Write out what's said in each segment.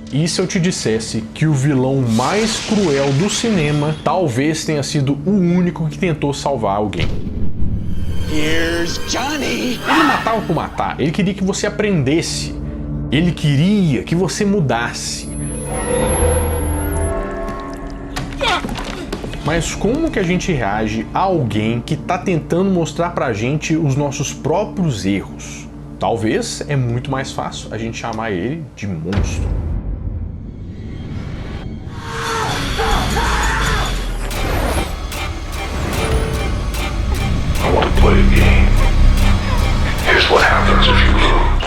E se eu te dissesse que o vilão mais cruel do cinema talvez tenha sido o único que tentou salvar alguém? Here's Johnny! Ele não matava por matar, ele queria que você aprendesse. Ele queria que você mudasse. Mas como que a gente reage a alguém que tá tentando mostrar pra gente os nossos próprios erros? Talvez é muito mais fácil a gente chamar ele de monstro.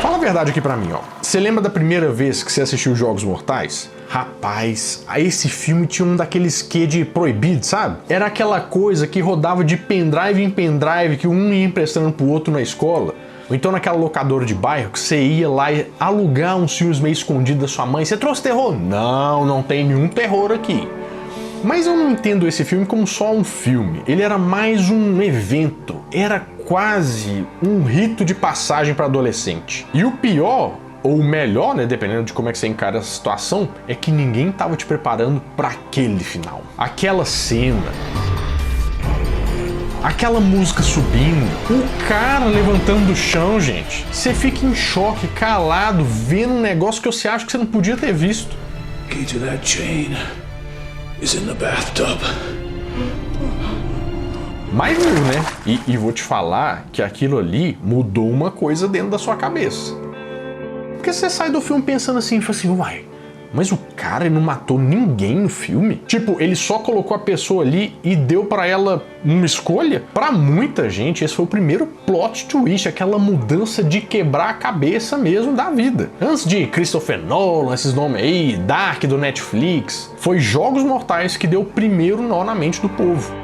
Fala a verdade aqui pra mim, ó. Você lembra da primeira vez que você assistiu Jogos Mortais? Rapaz, esse filme tinha um daqueles quê de proibido, sabe? Era aquela coisa que rodava de pendrive em pendrive, que um ia emprestando pro outro na escola. Ou então naquela locadora de bairro que você ia lá e alugar uns filmes meio escondidos da sua mãe. Você trouxe terror? Não, não tem nenhum terror aqui. Mas eu não entendo esse filme como só um filme. Ele era mais um evento. Era quase um rito de passagem para adolescente. E o pior, ou o melhor, né, dependendo de como é que você encara essa situação, é que ninguém tava te preparando para aquele final. Aquela cena, aquela música subindo, o cara levantando do chão, gente. Você fica em choque, calado, vendo um negócio que você acha que você não podia ter visto. Key to that chain is in the bathtub. Mais um, né? E vou te falar que aquilo ali mudou uma coisa dentro da sua cabeça. Porque você sai do filme pensando assim, fala assim, uai, mas o cara ele não matou ninguém no filme? Tipo, ele só colocou a pessoa ali e deu pra ela uma escolha? Pra muita gente, esse foi o primeiro plot twist, aquela mudança de quebrar a cabeça mesmo da vida. Antes de Christopher Nolan, esses nomes aí, Dark do Netflix, foi Jogos Mortais que deu o primeiro nó na mente do povo.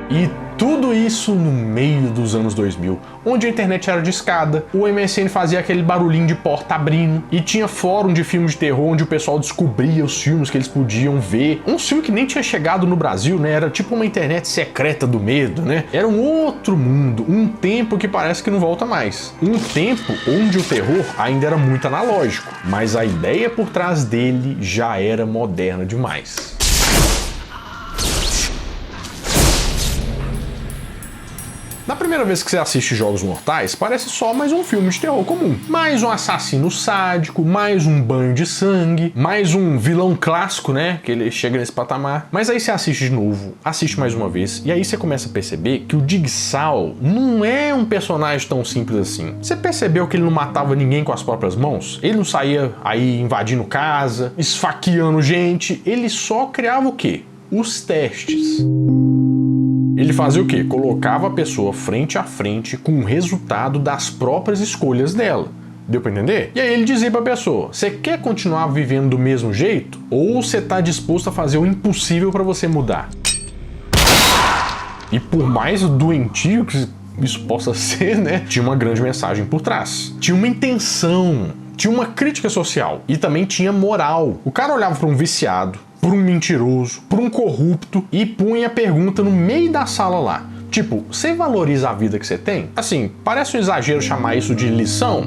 E tudo isso no meio dos anos 2000, onde a internet era discada, o MSN fazia aquele barulhinho de porta abrindo, e tinha fórum de filmes de terror onde o pessoal descobria os filmes que eles podiam ver. Um filme que nem tinha chegado no Brasil, né? Era tipo uma internet secreta do medo, né? Era um outro mundo, um tempo que parece que não volta mais. Um tempo onde o terror ainda era muito analógico, mas a ideia por trás dele já era moderna demais. Na primeira vez que você assiste Jogos Mortais, parece só mais um filme de terror comum. Mais um assassino sádico, mais um banho de sangue, mais um vilão clássico, né? Que ele chega nesse patamar. Mas aí você assiste de novo, assiste mais uma vez, e aí você começa a perceber que o Jigsaw não é um personagem tão simples assim. Você percebeu que ele não matava ninguém com as próprias mãos? Ele não saía aí invadindo casa, esfaqueando gente, ele só criava o quê? Os testes. Ele fazia o quê? Colocava a pessoa frente a frente com o resultado das próprias escolhas dela. Deu pra entender? E aí ele dizia pra pessoa, você quer continuar vivendo do mesmo jeito? Ou você tá disposto a fazer o impossível pra você mudar? E por mais doentio que isso possa ser, né? Tinha uma grande mensagem por trás. Tinha uma intenção, tinha uma crítica social e também tinha moral. O cara olhava pra um viciado, por um mentiroso, por um corrupto e punha a pergunta no meio da sala lá. Tipo, você valoriza a vida que você tem? Assim, parece um exagero chamar isso de lição?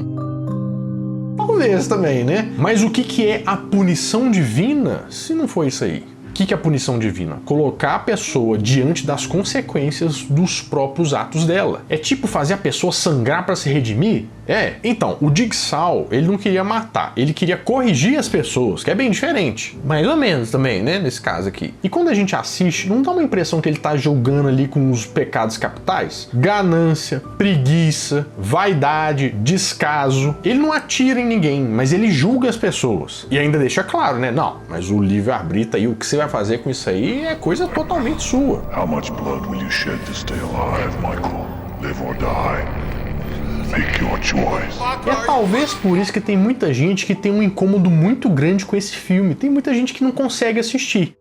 Talvez também, né? Mas o que é a punição divina se não for isso aí? O que é a punição divina? Colocar a pessoa diante das consequências dos próprios atos dela. É tipo fazer a pessoa sangrar para se redimir? É. Então, o Jigsaw, ele não queria matar, ele queria corrigir as pessoas, que é bem diferente. Mais ou menos também, né, nesse caso aqui. E quando a gente assiste, não dá uma impressão que ele tá julgando ali com os pecados capitais? Ganância, preguiça, vaidade, descaso. Ele não atira em ninguém, mas ele julga as pessoas. E ainda deixa claro, né, não, mas o livre-arbítrio aí, o que você vai fazer com isso aí é coisa totalmente sua. How much blood will you shed to stay alive, Michael? Live or die? Make your choice. É talvez por isso que tem muita gente que tem um incômodo muito grande com esse filme. Tem muita gente que não consegue assistir.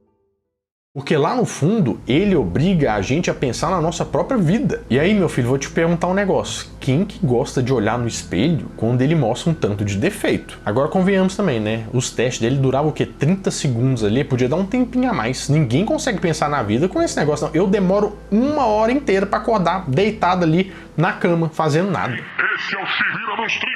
Porque lá no fundo, ele obriga a gente a pensar na nossa própria vida. E aí, meu filho, vou te perguntar um negócio. Quem que gosta de olhar no espelho quando ele mostra um tanto de defeito? Agora convenhamos também, né? Os testes dele duravam o quê? 30 segundos ali, podia dar um tempinho a mais. Ninguém consegue pensar na vida com esse negócio, não. Eu demoro 1 hora inteira pra acordar, deitado ali na cama, fazendo nada. Esse é o Se Vira nos 30!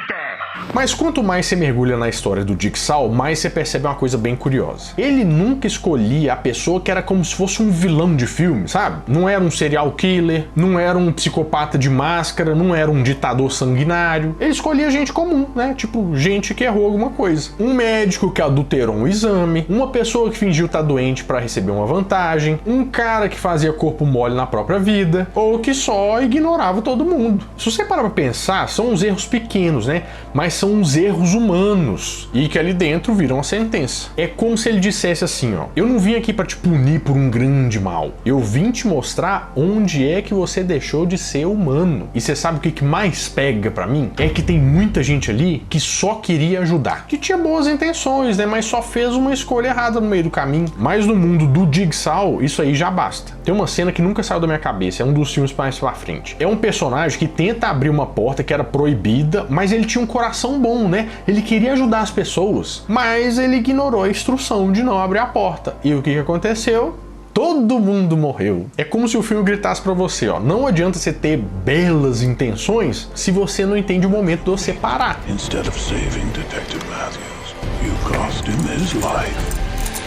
Mas quanto mais você mergulha na história do Jigsaw, mais você percebe uma coisa bem curiosa. Ele nunca escolhia a pessoa que era como se fosse um vilão de filme, sabe? Não era um serial killer, não era um psicopata de máscara, não era um ditador sanguinário. Ele escolhia gente comum, né? Tipo, gente que errou alguma coisa. Um médico que adulterou um exame, uma pessoa que fingiu estar doente para receber uma vantagem, um cara que fazia corpo mole na própria vida, ou que só ignorava todo mundo. Se você parar pra pensar, são uns erros pequenos, né? Mas são uns erros humanos e que ali dentro viram a sentença. É como se ele dissesse assim, ó: eu não vim aqui pra te punir por um grande mal. Eu vim te mostrar onde é que você deixou de ser humano. E você sabe o que mais pega pra mim? É que tem muita gente ali que só queria ajudar, que tinha boas intenções, né? Mas só fez uma escolha errada no meio do caminho. Mas no mundo do Jigsaw, isso aí já basta. Tem uma cena que nunca saiu da minha cabeça, é um dos filmes mais pra frente. É um personagem que tenta abrir uma porta que era proibida, mas ele tinha um coração bom, né? Ele queria ajudar as pessoas, mas ele ignorou a instrução de não abrir a porta. E o que aconteceu? Todo mundo morreu. É como se o filme gritasse pra você, ó: não adianta você ter belas intenções se você não entende o momento de você parar. Instead of saving Detective Matthews, you cost him his life.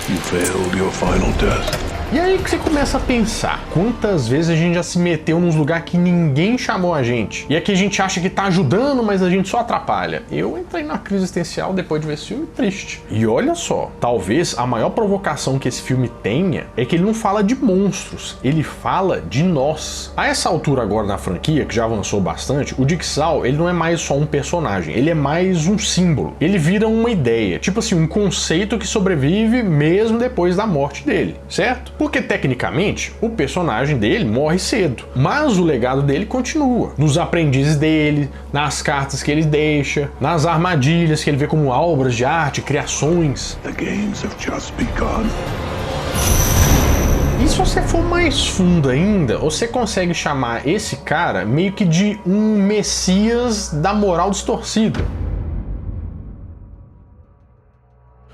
You failed your final test. E aí que você começa a pensar, quantas vezes a gente já se meteu nos lugares que ninguém chamou a gente. E aqui a gente acha que tá ajudando, mas a gente só atrapalha. Eu entrei na crise existencial depois de ver esse filme triste. E olha só, talvez a maior provocação que esse filme tenha é que ele não fala de monstros, ele fala de nós. A essa altura agora na franquia, que já avançou bastante, o Jigsaw, ele não é mais só um personagem, ele é mais um símbolo. Ele vira uma ideia, tipo assim, um conceito que sobrevive mesmo depois da morte dele, certo? Porque, tecnicamente, o personagem dele morre cedo, mas o legado dele continua. Nos aprendizes dele, nas cartas que ele deixa, nas armadilhas que ele vê como obras de arte, criações. The games have just begun. E se você for mais fundo ainda, você consegue chamar esse cara meio que de um messias da moral distorcida.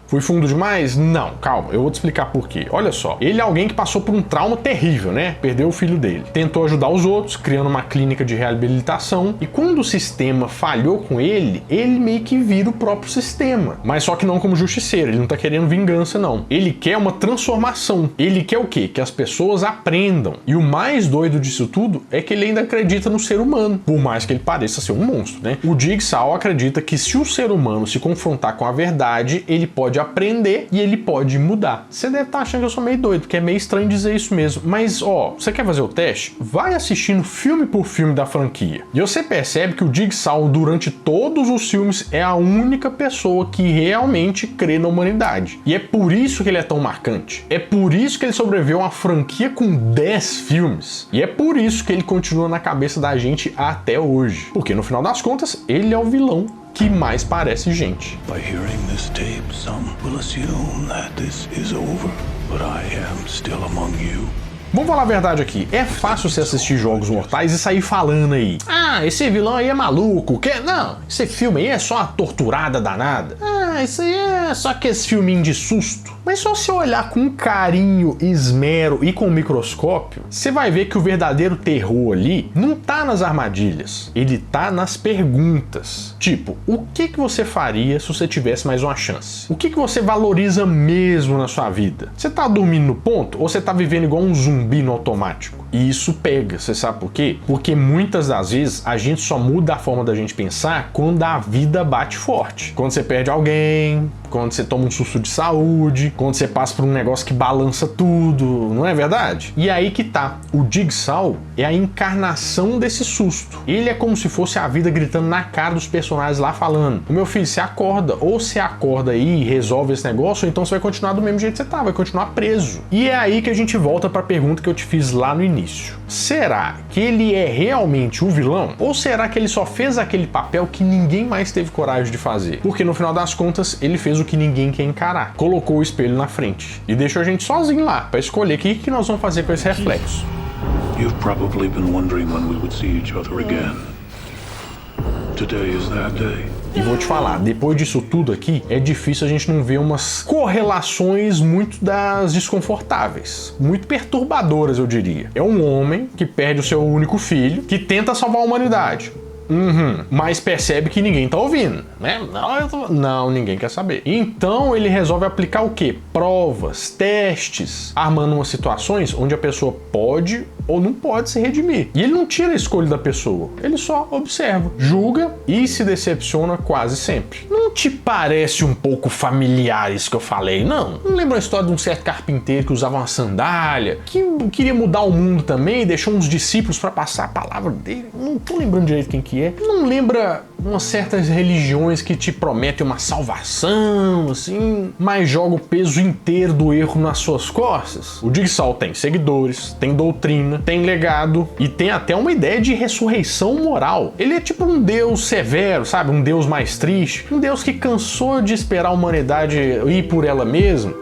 Fui fundo demais? Não, calma, eu vou te explicar por quê. Olha só, ele é alguém que passou por um trauma terrível, né? Perdeu o filho dele. Tentou ajudar os outros, criando uma clínica de reabilitação, e quando o sistema falhou com ele meio que vira o próprio sistema. Mas só que não como justiceiro, ele não tá querendo vingança, não. Ele quer uma transformação. Ele quer o quê? Que as pessoas aprendam. E o mais doido disso tudo é que ele ainda acredita no ser humano, por mais que ele pareça ser um monstro, né? O Jigsaw acredita que se o ser humano se confrontar com a verdade, ele pode aprender e ele pode mudar. Você deve estar achando que eu sou meio doido, porque é meio estranho dizer isso mesmo. Mas, ó, você quer fazer o teste? Vai assistindo filme por filme da franquia. E você percebe que o Jigsaw, durante todos os filmes, é a única pessoa que realmente crê na humanidade. E é por isso que ele é tão marcante. É por isso que ele sobreviveu a uma franquia com 10 filmes. E é por isso que ele continua na cabeça da gente até hoje. Porque, no final das contas, ele é o vilão que mais parece gente. By hearing this tape, some will assume that this is over, but I am still among you. Vamos falar a verdade aqui, é fácil você assistir Jogos Mortais e sair falando aí: ah, esse vilão aí é maluco, não, esse filme aí é só uma torturada danada, ah, isso aí é só aquele filminho de susto. Mas se você olhar com carinho, esmero e com microscópio, você vai ver que o verdadeiro terror ali não tá nas armadilhas, ele tá nas perguntas. Tipo, o que você faria se você tivesse mais uma chance? O que você valoriza mesmo na sua vida? Você tá dormindo no ponto ou você tá vivendo igual um zumbi no automático? E isso pega, você sabe por quê? Porque muitas das vezes a gente só muda a forma da gente pensar quando a vida bate forte. Quando você perde alguém, quando você toma um susto de saúde, quando você passa por um negócio que balança tudo, não é verdade? E aí que tá, o Jigsaw é a encarnação desse susto. Ele é como se fosse a vida gritando na cara dos personagens lá falando: o meu filho, você acorda, ou você acorda aí e resolve esse negócio, ou então você vai continuar do mesmo jeito que você tá, vai continuar preso. E é aí que a gente volta pra pergunta que eu te fiz lá no início. Será que ele é realmente o vilão? Ou será que ele só fez aquele papel que ninguém mais teve coragem de fazer? Porque no final das contas, ele fez o que ninguém quer encarar. Colocou o espelho na frente e deixou a gente sozinho lá pra escolher o que nós vamos fazer com esse reflexo. You've probably been wondering when we would see each other again. Today is that day. E vou te falar, depois disso tudo aqui, é difícil a gente não ver umas correlações muito desconfortáveis, muito perturbadoras, eu diria. É um homem que perde o seu único filho, que tenta salvar a humanidade. Mas percebe que ninguém tá ouvindo, né? Não, ninguém quer saber. Então ele resolve aplicar o quê? Provas, testes, armando umas situações onde a pessoa pode ou não pode se redimir. E ele não tira a escolha da pessoa, ele só observa, julga e se decepciona quase sempre. Não te parece um pouco familiar isso que eu falei, não? Não lembra a história de um certo carpinteiro que usava uma sandália, que queria mudar o mundo também e deixou uns discípulos para passar a palavra dele? Não tô lembrando direito quem que é. Não lembra umas certas religiões que te prometem uma salvação, assim, mas joga o peso inteiro do erro nas suas costas? O Jigsaw tem seguidores, tem doutrina, tem legado e tem até uma ideia de ressurreição moral. Ele é tipo um deus severo, sabe? Um deus mais triste, um deus que cansou de esperar a humanidade ir por ela mesma.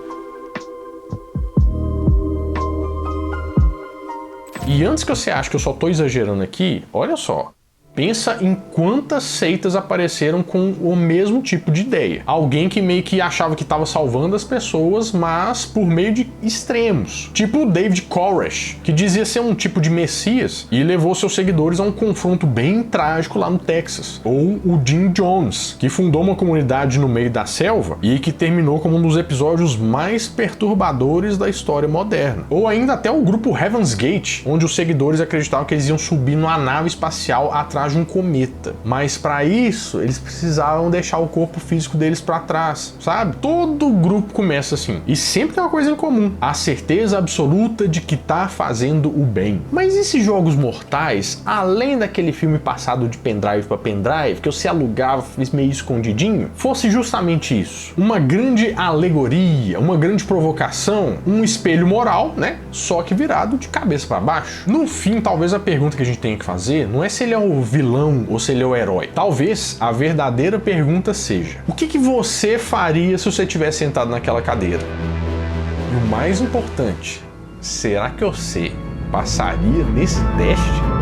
E antes que você ache que eu só tô exagerando aqui, olha só. Pensa em quantas seitas apareceram com o mesmo tipo de ideia. Alguém que meio que achava que estava salvando as pessoas, mas por meio de extremos. Tipo o David Koresh, que dizia ser um tipo de messias e levou seus seguidores a um confronto bem trágico lá no Texas. Ou o Jim Jones, que fundou uma comunidade no meio da selva e que terminou como um dos episódios mais perturbadores da história moderna. Ou ainda até o grupo Heaven's Gate, onde os seguidores acreditavam que eles iam subir numa nave espacial atrás de um cometa, mas para isso eles precisavam deixar o corpo físico deles para trás, sabe? Todo grupo começa assim, e sempre tem uma coisa em comum: a certeza absoluta de que tá fazendo o bem. Mas esses jogos mortais, além daquele filme passado de pendrive para pendrive que você alugava meio escondidinho, fosse justamente isso, uma grande alegoria, uma grande provocação, um espelho moral, né? Só que virado de cabeça para baixo. No fim, talvez a pergunta que a gente tenha que fazer não é se ele é o vilão ou se ele é o herói. Talvez a verdadeira pergunta seja: o que você faria se você tivesse sentado naquela cadeira? E o mais importante, será que você passaria nesse teste?